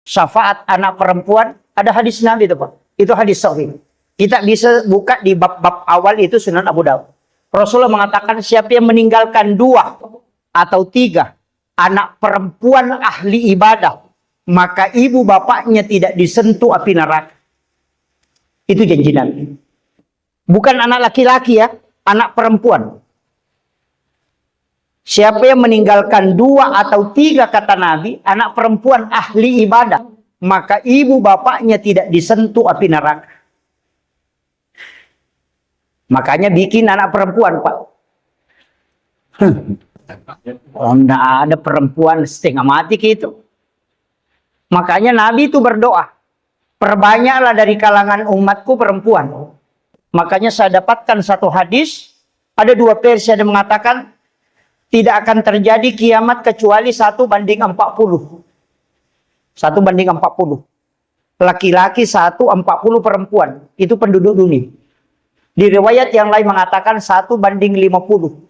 syafaat anak perempuan, ada hadis Nabi itu Pak. Itu hadis sahih. Kita bisa buka di bab-bab awal itu Sunan Abu Daud. Rasulullah mengatakan siapa yang meninggalkan 2 atau 3 anak perempuan ahli ibadah, maka ibu bapaknya tidak disentuh api neraka. Itu janji Nabi. Bukan anak laki-laki ya, anak perempuan. Siapa yang meninggalkan 2 atau 3 kata Nabi, anak perempuan ahli ibadah, maka ibu bapaknya tidak disentuh api neraka. Makanya bikin anak perempuan, Pak. Oh, enggak ada perempuan setengah mati gitu. Makanya Nabi itu berdoa, perbanyaklah dari kalangan umatku perempuan. Makanya saya dapatkan satu hadis, ada 2 versi yang mengatakan tidak akan terjadi kiamat kecuali 1:40. 1:40. Laki-laki 1:40 perempuan. Itu penduduk dunia. Di riwayat yang lain mengatakan 1:50.